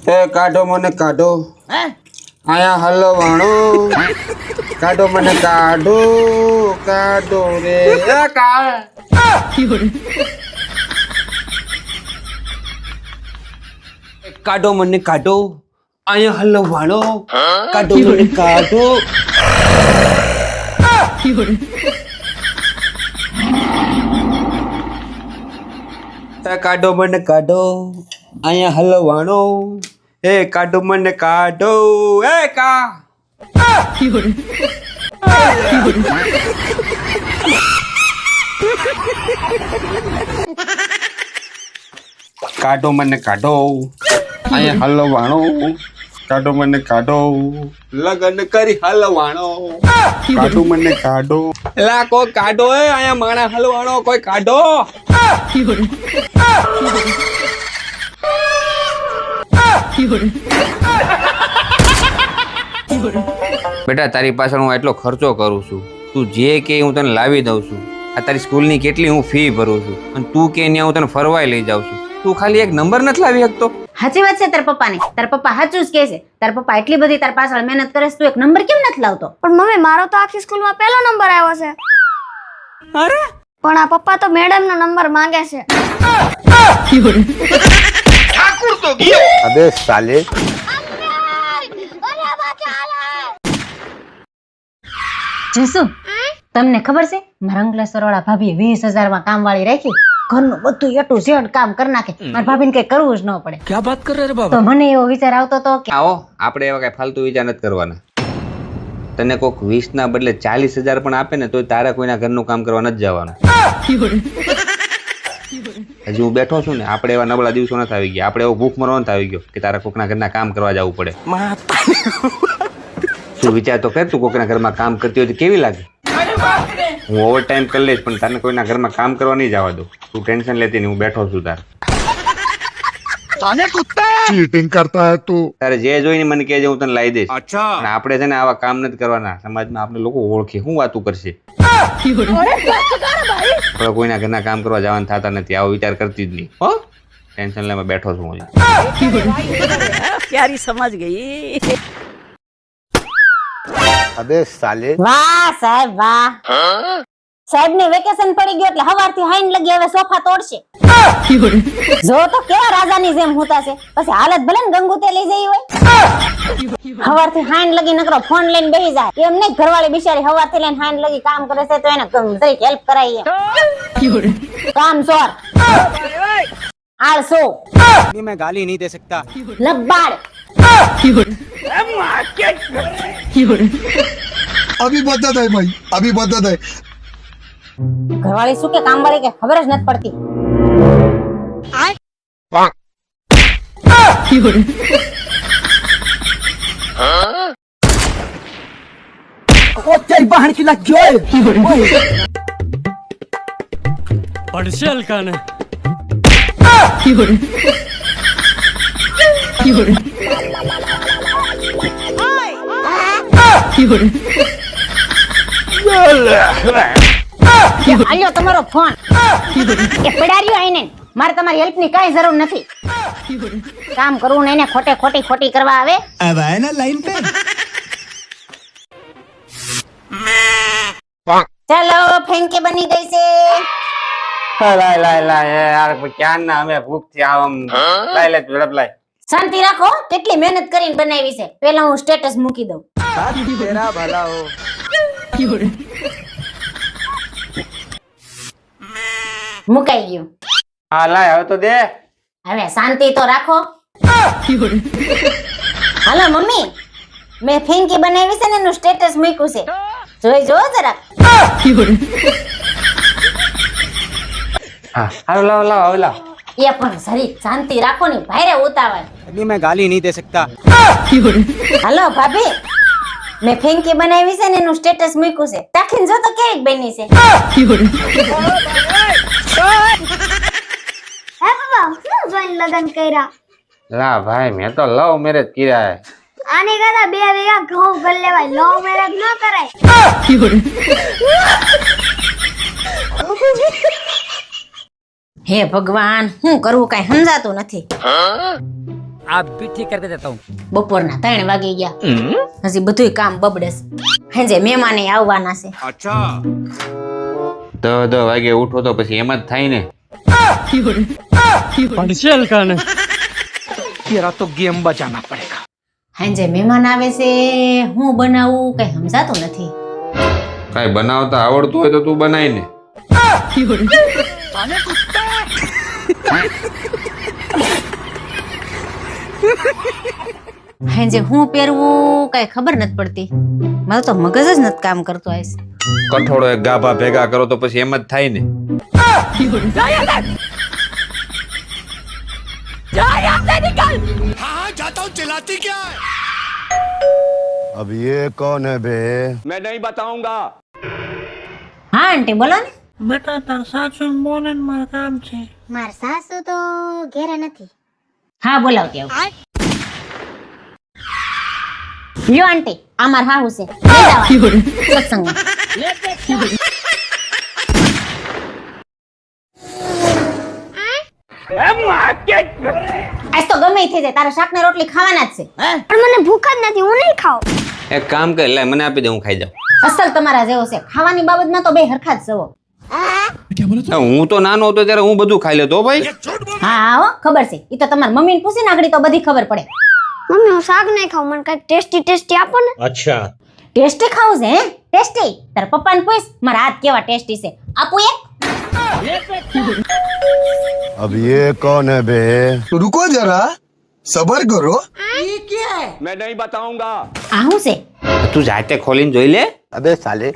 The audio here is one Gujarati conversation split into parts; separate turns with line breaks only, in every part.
એ કાઢો મને કાઢો આયા હલવાણો કાઢો મને કાઢો કાઢો રે કાઢો મને કાઢો આયા હલવાણો કાઢો મને કાઢો કાઢો મને કાઢો અહીંયા હલવાણો એ કાઢો મને કાઢો એ કા કાઢો મને કાઢો અહીંયા હલવાણો કાઢો મને કાઢો લગન કરી હલવાણો કાઢો મને કાઢો એલા કોઈ કાઢો એ અહીંયા માણા હલવાણો કોઈ કાઢો બેટા તારી પાછળ હું એટલો ખર્ચો કરું છું તું જે કે હું તને લાવી દઉં છું આ તારી સ્કૂલની કેટલી હું ફી ભરું છું અને તું કે ત્યાં હું તને ફરવાય લઈ જાઉં છું તું ખાલી એક નંબર નથી લાવી શકતો
સાચી વાત છે તારા પપ્પાને તારા પપ્પા સાચું જ કહે છે તારા પપ્પા એટલી બધી તારા પાછળ મહેનત કરે છે તું એક નંબર કેમ નથી લાવતો
પણ મમ્મી મારો તો આખી સ્કૂલમાં પહેલો નંબર આવ્યો છે
અરે
પણ આ પપ્પા તો મેડમ નો નંબર માંગે છે
અબે સાલે
જસુ તમને ખબર છે મારા અંકલેશ્વર વાળા ભાભી 20,000 માં કામ વાળી રાખી ઘરનું બધું એટું ઝેડ કામ કરી નાખે મારા ભાભીને કઈ કરવું જ ન પડે
ક્યાં વાત કર રે બાબા
તો મને એવો વિચાર આવતો તો કે
આવો આપણે એવા કઈ ફાલતુ વિચાર નથી કરવાના તને કોક 20 ના બદલે 40,000 પણ આપે ને તો તારે કોઈના ઘરનું કામ કરવા નથી જવાનું હજી હું બેઠો છું ને આપણે એવા નબળા દિવસો નથી આવી ગયા આપણે એવો ભૂખ મરવાનો નથી આવી ગયો કે તારે કોકના ઘરના કામ કરવા જવું પડે શું વિચાર તો કર તું કોકના ઘરમાં કામ કરતી હોય તો કેવી લાગે હું ઓવર ટાઈમ કરી લઈશ પણ તને કોઈના ઘરમાં કામ કરવા નહીં જવા દઉં તું ટેન્શન લેતી નહીં હું બેઠો છું તાર
चीटिंग करता है तू
તારે જે જોઈને મને કહેજે હું તને લાવી દઈશ અને આપણે છે ને આવા કામ નથી કરવાના સમાજમાં આપણે લોકો ઓળખે શું વાતું કરશે આપણે કોઈના ઘરના કામ કરવા જવાનું થતા નથી આવો વિચાર કરતી જ નહીં હો ટેન્શન લેવા બેઠો છું હું
प्यारी समझ गई
अबे साले
વાહ સાહેબ વાહ સાહેબ ને વેકેશન પડી ગયો એટલે હવારથી હાઈન લગી હવે સોફા તોડશે જો તો કેવા રાજાની જેમ હોતા છે પછી હાલત ભલે ને ગંગુ તે લઈ જઈ હોય હવારથી હાઈન લગી નકરો ફોન લઈને બેસી જાય એમ નહીં ઘરવાળી બિચારી હવારથી લઈને હાઈન લગી કામ કરે છે તો એને જરીક હેલ્પ કરાઈએ કામ ચોર આળસો
मैं गाली नहीं दे सकता
લબ્બાડ
अभी बदत है भाई अभी बदत है
ઘરવાળી શું કે કામવાળી કે ખબર જ નથી પડતી
तेरी बहन की लग पड़शल का ने
આલ્યો તમારો ફોન એ પડાર્યો આઈને મારે તમારી હેલ્પ ની કાઈ જરૂર નથી કામ કરવું ને એને ખોટે ખોટી કરવા આવે
अब है ना लाइन पे
ચાલો ફેંકી બની ગઈ છે
લાય યાર ક્યાં ના અમે ભૂખ થી આમ લાય લે ઝડપ લાય
શાંતિ રાખો કેટલી મહેનત કરીને બનાવી છે પેલા હું સ્ટેટસ મૂકી દઉં
तेरा भला हो
મુકાઈ ગયું
હા લાય હવે તો દે
હવે શાંતિ તો રાખો હાલો મમ્મી મેં ફેંકી બનાવી છે ને એનું સ્ટેટસ મૂક્યું છે જોઈ જો જરા
હા હાલો લાવ લાવ હવે લાવ
એ પણ સરી શાંતિ રાખો ને ભાઈરે ઉતાવળ
अभी मैं गाली नहीं दे सकता
હાલો ભાભી મેં ફેંકી બનાવી છે ને એનું સ્ટેટસ મૂક્યું છે તાખીને જો તો કેવી બની છે
હે બાબા શું જોઈને લગન કર્યા
લા ભાઈ મેં તો લવ મેરેજ કર્યા હે
આને કદા બે વેગા ઘઉં ભર લેવાય લવ મેરેજ ન કરાય
હે ભગવાન હું કરવું કઈ સમજાતું નથી
आप भी ठीक करके देता हूँ।
બપોરના 3 વાગી ગયા હજી બધુંય કામ બબડે છે હેંજે મહેમાને આવવાના છે
10 વાગે ઉઠો તો પછી એમ જ થાય ને.
तेरा तो गेम बचाना पड़ेगा।
હેંજે મહેમાન આવે છે હું બનાવું કઈ સમજાતું નથી
કાંઈ બનાવતા આવડતું હોય તો તું બનાય ને.
હેંજે હું પહેરવું કઈ ખબર નથી પડતી મારું તો મગજ જ નથી કામ કરતું આઈસ
કઠોળો એક ગાભા ભેગા કરો તો પછી એમ જ થાય ને.
अब ये कौन है बे?
હા આંટી બોલો ને
મારા સાસુ તો ઘેરે નથી.
હા બોલાવતી આવું લ્યો આંટી આ માર હાહુ છે લઈ જાઓ સત્સંગમાં આજ તો ગમે ઈ થઈ જાય તારા શાક ને રોટલી ખાવાના જ છે
પણ મને ભૂખ જ નથી, હું નહીં ખાઉં.
એક કામ કર, લે મને આપી દે, હું ખાઈ જાઉં.
અસલ તમારા જેવો છે ખાવાની બાબતમાં તો બે હરખા જ સવો
હું તો નાનો હતો ત્યારે હું બધું ખાઈ લેતો હો ભાઈ.
હા હો ખબર છે ઈ તો તમારી મમ્મીને પૂછીને આગળ તો બધી ખબર પડે
મમ્મી હું શાક નહીં ખાઉં, મને કઈક ટેસ્ટી ટેસ્ટી આપો ને.
ટેસ્ટી ખાવું છે હે ટેસ્ટી તારા પપ્પાને પૂછ મારા હાથ કેવા ટેસ્ટી છે આપું એક
अब ये कौन है बे?
रुको जरा सबर करो.
આ હું છે
તું જાતે ખોલીને જોઈ લે.
अबे साले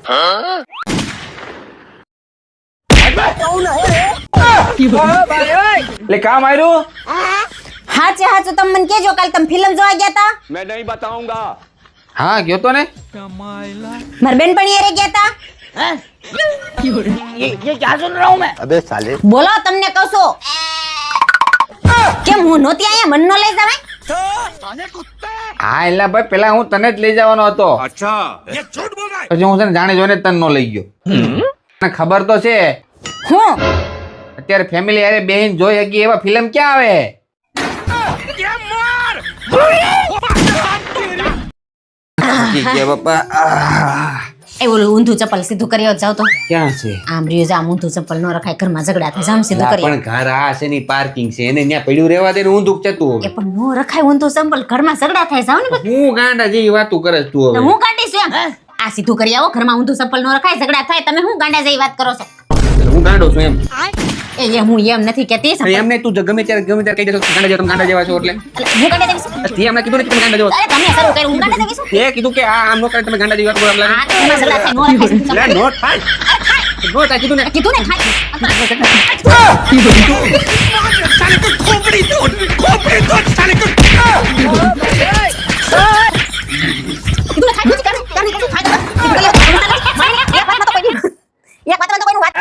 લે કામ આવ્યું.
હાચે હાચું તમે મને કેજો કાલ તમે ફિલ્મ જોવા ગયા તા
હા ગયો તો ને.
મારી બેનપણી હારે ગયા તા
अबे साले
બોલો તમને કહું છું કેમ હું નહોતી અહીંયા મન નો લઈ જવાય
હા એલા ભાઈ પેલા હું તને જ લઈ જવાનો હતો. પછી હું છે ને જાણે જોઈને જ તને નો લઈ ગયો. તને ખબર તો છે
હું
અત્યારે ફેમિલી હારે બેહીન જોઈ હકી એવા ફિલ્મ ક્યાં આવે. ઠીક છે બાપા.
એ ઓલું ઊંધું ચપ્પલ સીધું કરી જાવ તો
ક્યાં છે?
આમ રહ્યું જામ ઊંધું ચપ્પલ નો રખાય ઘરમાં ઝઘડા થાય જામ સીધું
ના,
કરી
પણ ઘર આ છે ની પાર્કિંગ છે એને ત્યાં પડ્યું રહેવા દે ને ઊંધું જતું
એ પણ નો રખાય ઊંધું ચપ્પલ ઘરમાં ઝઘડા થાય જાવ ને
હવે. હું ગાંડા જેવી વાતું કરે છે તું
તો
હવે.
હું કાઢીશ એમ આ સીધું કરી આવો ઘરમાં ઊંધું ચપ્પલ નો રખાય ઝઘડા થાય તમે હું ગાંડા જેવી વાત કરો છો
હું ગાંડો છું એમ.
એ હું એમ નથી કહેતી
અને એમ નહીં તું ગમે ત્યારે કહી દેશો ગાંડા જેવા તમે ગાંડા જેવા છો એટલે.
હું ગાંડા જેવી છું
તે એમને કીધું ને કે તમે ગાંડા જેવા છો.
અરે તમે શરૂ કર્યું હું ગાંડા જેવી છું
તે કીધું કે આ આમ નો કરે તમે ગાંડા જેવી વાત કરો એમ લાગે.
આ તો ઘરમાં ઝઘડા થાય નો રખાય સીધું ચપ્પલ.
લે, નો થાય. નો થાય કીધું ને.
કીધું ને ખાય કીધું ને ખાય કીધું કાને કીધું ખાય એક વાતમાં તો કોઈ વાત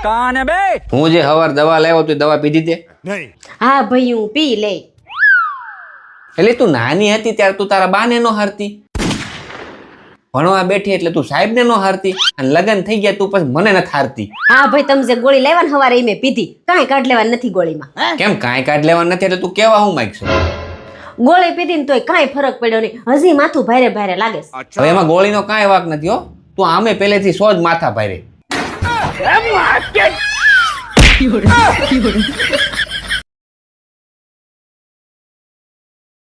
कौन है बे?
હું જે હવાર દવા લાવ્યો તું દવા પીધી તે?
હા ભાઈ હું પી લે
એટલે તું નાની હતી ત્યારે તું તારા બાને નો હારતી, ભણવા બેઠી એટલે તું સાહેબ ને નો હારતી, અને લગન થઈ ગયા તું પછી મને નથી હારતી.
હા ભાઈ તમે જે ગોળી લેવાની હવારે ઈ મેં પીધી કાંઈ કાઢ લેવાની નથી ગોળીમાં
કેમ કાંઈ કાઢ લેવાનું નથી એટલે તું કેવા હું માંગશો?
ગોળી પીધી ને તોય કાંઈ ફરક પડ્યો નહીં હજી માથું ભારે ભારે લાગે છે
હવે એમાં ગોળીનો કાંઈ વાક નથી હો. તું આમે પહેલેથી સો જ માથા ભારે.